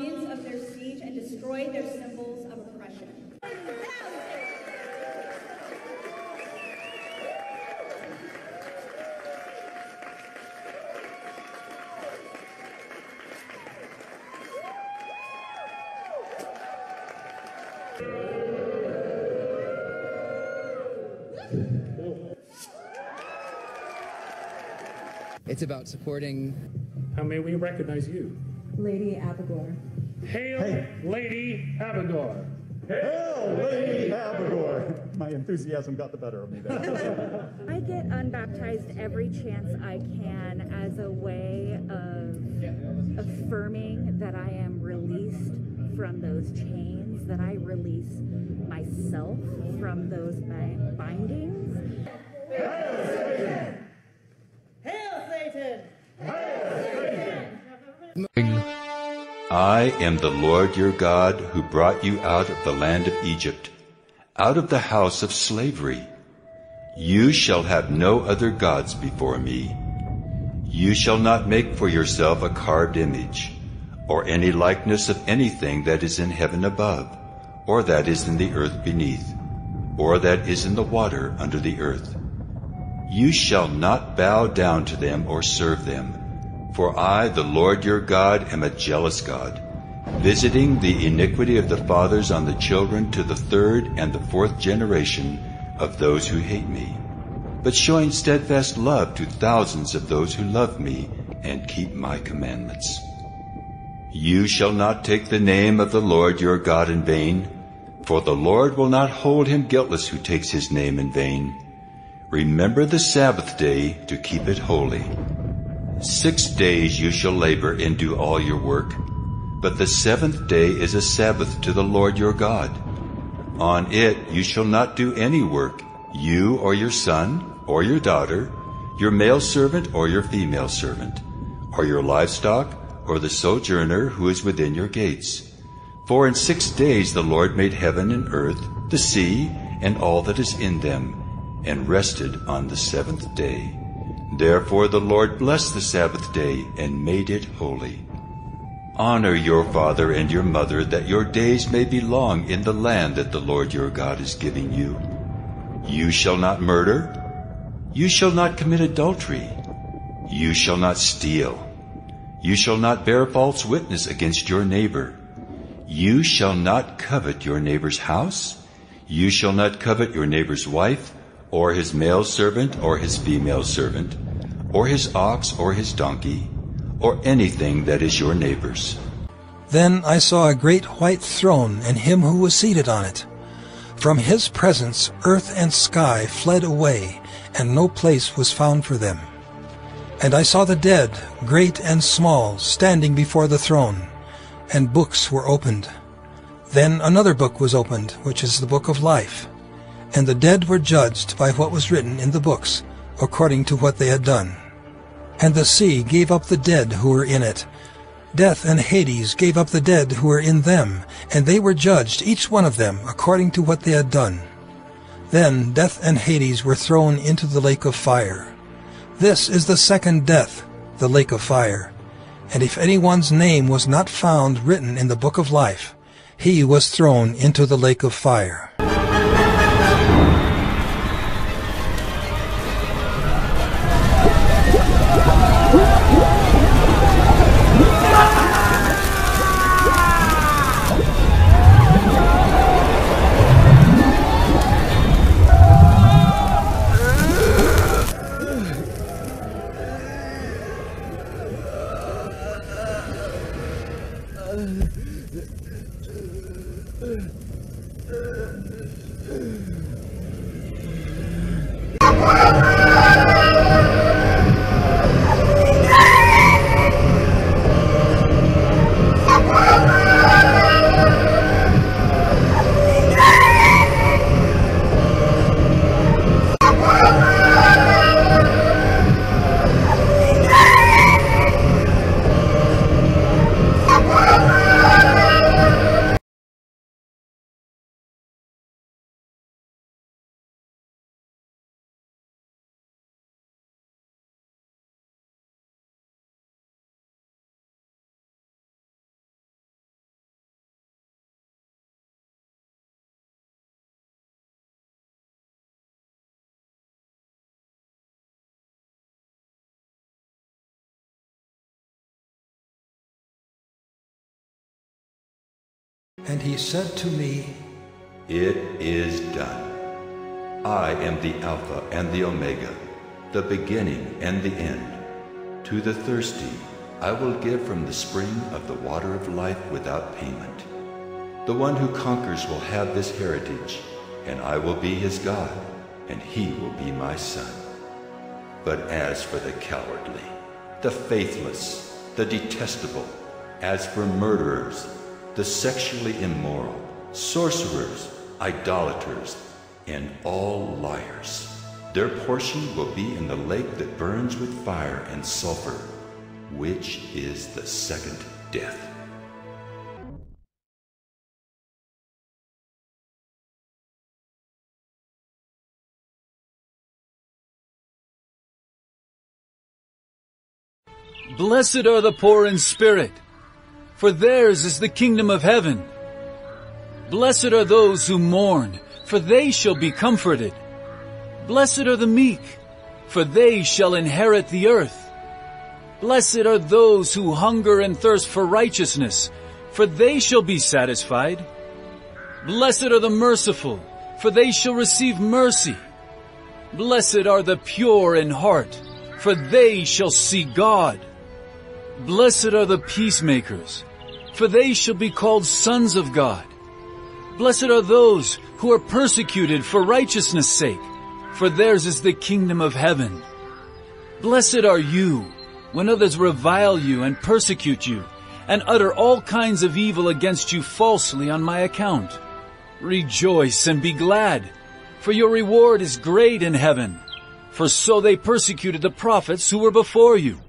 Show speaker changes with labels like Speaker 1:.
Speaker 1: defiance of their siege and destroy their symbols of oppression.
Speaker 2: It's about supporting...
Speaker 3: How may we recognize you?
Speaker 4: Lady Abigor.
Speaker 3: Hail, Lady Abigor!
Speaker 5: Hail, Lady Abigor! My enthusiasm got the better of me there.
Speaker 4: I get unbaptized every chance I can as a way of affirming that I am released from those chains, that I release myself from those bindings.
Speaker 5: Hail, Satan!
Speaker 1: Hail, Satan!
Speaker 6: I am the Lord your God who brought you out of the land of Egypt, out of the house of slavery. You shall have no other gods before me. You shall not make for yourself a carved image, or any likeness of anything that is in heaven above, or that is in the earth beneath, or that is in the water under the earth. You shall not bow down to them or serve them. For I, the Lord your God, am a jealous God, visiting the iniquity of the fathers on the children to the third and the fourth generation of those who hate me, but showing steadfast love to thousands of those who love me and keep my commandments. You shall not take the name of the Lord your God in vain, for the Lord will not hold him guiltless who takes his name in vain. Remember the Sabbath day to keep it holy. 6 days you shall labor and do all your work, but the seventh day is a Sabbath to the Lord your God. On it you shall not do any work, you or your son or your daughter, your male servant or your female servant, or your livestock or the sojourner who is within your gates. For in 6 days the Lord made heaven and earth, the sea, and all that is in them, and rested on the seventh day. Therefore the Lord blessed the Sabbath day and made it holy. Honor your father and your mother, that your days may be long in the land that the Lord your God is giving you. You shall not murder. You shall not commit adultery. You shall not steal. You shall not bear false witness against your neighbor. You shall not covet your neighbor's house. You shall not covet your neighbor's wife, or his male servant, or his female servant, or his ox, or his donkey, or anything that is your neighbor's.
Speaker 7: Then I saw a great white throne, and him who was seated on it. From his presence earth and sky fled away, and no place was found for them. And I saw the dead, great and small, standing before the throne, and books were opened. Then another book was opened, which is the book of life. And the dead were judged by what was written in the books, according to what they had done. And the sea gave up the dead who were in it. Death and Hades gave up the dead who were in them, and they were judged, each one of them, according to what they had done. Then death and Hades were thrown into the lake of fire. This is the second death, the lake of fire. And if anyone's name was not found written in the book of life, he was thrown into the lake of fire. And he said to me,
Speaker 6: It is done. I am the Alpha and the Omega, the beginning and the end. To the thirsty I will give from the spring of the water of life without payment. The one who conquers will have this heritage, and I will be his God, and he will be my son. But as for the cowardly, the faithless, the detestable, as for murderers, the sexually immoral, sorcerers, idolaters, and all liars, their portion will be in the lake that burns with fire and sulfur, which is the second death.
Speaker 2: Blessed are the poor in spirit, for theirs is the kingdom of heaven. Blessed are those who mourn, for they shall be comforted. Blessed are the meek, for they shall inherit the earth. Blessed are those who hunger and thirst for righteousness, for they shall be satisfied. Blessed are the merciful, for they shall receive mercy. Blessed are the pure in heart, for they shall see God. Blessed are the peacemakers, for they shall be called sons of God. Blessed are those who are persecuted for righteousness' sake, for theirs is the kingdom of heaven. Blessed are you when others revile you and persecute you, and utter all kinds of evil against you falsely on my account. Rejoice and be glad, for your reward is great in heaven, for so they persecuted the prophets who were before you.